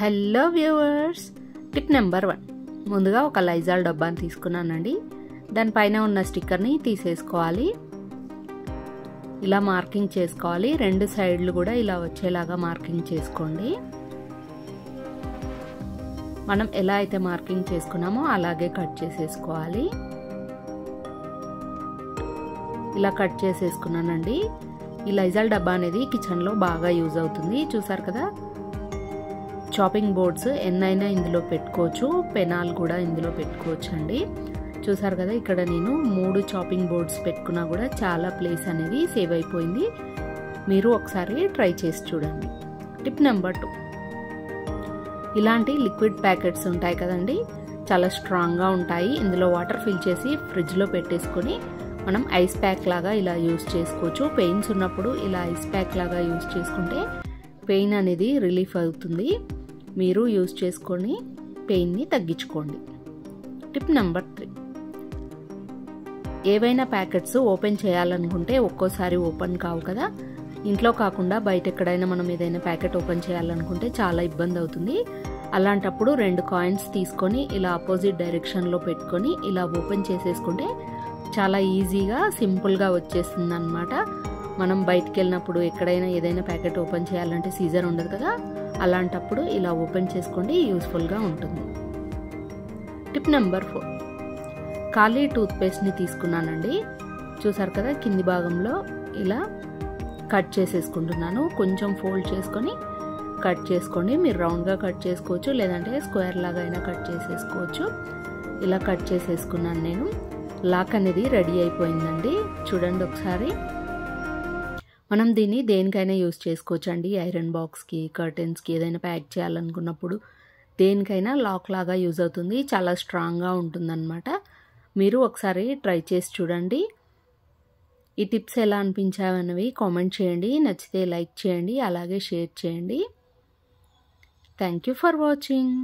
Hello viewers, tip number 1. ముందుగా ఒక Lysol డబ్బాని తీసుకున్నానండి. దానిపైన ఉన్న స్టిక్కర్ని తీసేసుకోవాలి. ఇలా మార్కింగ్ చేసుకోవాలి. రెండు సైడ్లు కూడా ఇలా వచ్చేలాగా మార్కింగ్ చేసుకోండి. మనం ఎలా అయితే మార్కింగ్ చేసుకున్నామో అలాగే కట్ చేసేసుకోవాలి. ఇలా కట్ చేసేసుకున్నానండి. ఈ లైజాల్ డబ్బా అనేది కిచెన్లో బాగా యూజ్ అవుతుంది. చూసారు కదా, చాపింగ్ బోర్డ్స్ ఎన్నైనా ఇందులో పెట్టుకోవచ్చు, పెనాల్ కూడా ఇందులో పెట్టుకోవచ్చు అండి. చూసారు కదా, ఇక్కడ నేను 3 చాపింగ్ బోర్డ్స్ పెట్టుకున్నా కూడా చాలా ప్లేస్ అనేది సేవ్ అయిపోయింది. మీరు ఒకసారి ట్రై చేసి చూడండి. Tip number 2. ఇలాంటి లిక్విడ్ ప్యాకెట్స్ ఉంటాయి కదండి, చాలా స్ట్రాంగ్గా ఉంటాయి. ఇందులో వాటర్ ఫిల్ చేసి ఫ్రిడ్జ్లో పెట్టేసుకొని మనం ఐస్ ప్యాక్ లాగా ఇలా యూజ్ చేసుకోవచ్చు. పెయిన్స్ ఉన్నప్పుడు ఇలా ఐస్ ప్యాక్ లాగా యూజ్ చేసుకుంటే పెయిన్ అనేది రిలీఫ్ అవుతుంది. మీరు యూజ్ చేసుకొని పెయిన్ని తగ్గించుకోండి. Tip number 3. ఏవైనా ప్యాకెట్స్ ఓపెన్ చేయాలనుకుంటే ఒక్కోసారి ఓపెన్ కావు కదా. ఇంట్లో కాకుండా బయట ఎక్కడైనా మనం ఏదైనా ప్యాకెట్ ఓపెన్ చేయాలనుకుంటే చాలా ఇబ్బంది అవుతుంది. అలాంటప్పుడు 2 కాయిన్స్ తీసుకొని ఇలా ఆపోజిట్ డైరెక్షన్లో పెట్టుకొని ఇలా ఓపెన్ చేసేసుకుంటే చాలా ఈజీగా సింపుల్గా వచ్చేస్తుంది అన్నమాట. మనం బయటికి వెళ్ళినప్పుడు ఎక్కడైనా ఏదైనా ప్యాకెట్ ఓపెన్ చేయాలంటే సీజర్ ఉండదు కదా, అలాంటప్పుడు ఇలా ఓపెన్ చేసుకోండి, యూస్ఫుల్గా ఉంటుంది. Tip number 4. ఖాళీ టూత్పేస్ట్ని తీసుకున్నానండి. చూసారు కదా, కింది భాగంలో ఇలా కట్ చేసేసుకుంటున్నాను. కొంచెం ఫోల్డ్ చేసుకొని కట్ చేసుకోండి. మీరు రౌండ్గా కట్ చేసుకోవచ్చు, లేదంటే స్క్వేర్ లాగా అయినా కట్ చేసేసుకోవచ్చు. ఇలా కట్ చేసేసుకున్నాను నేను. లాక్ అనేది రెడీ అయిపోయిందండి. చూడండి ఒకసారి. మనం దీన్ని దేనికైనా యూజ్ చేసుకోవచ్చు అండి. ఐరన్ బాక్స్కి, కర్టెన్స్కి ఏదైనా ప్యాక్ చేయాలనుకున్నప్పుడు దేనికైనా లాక్ లాగా యూజ్ అవుతుంది. చాలా స్ట్రాంగ్గా ఉంటుందన్నమాట. మీరు ఒకసారి ట్రై చేసి చూడండి. ఈ టిప్స్ ఎలా అనిపించావన్నవి కామెంట్ చేయండి. నచ్చితే లైక్ చేయండి, అలాగే షేర్ చేయండి. Thank you for watching.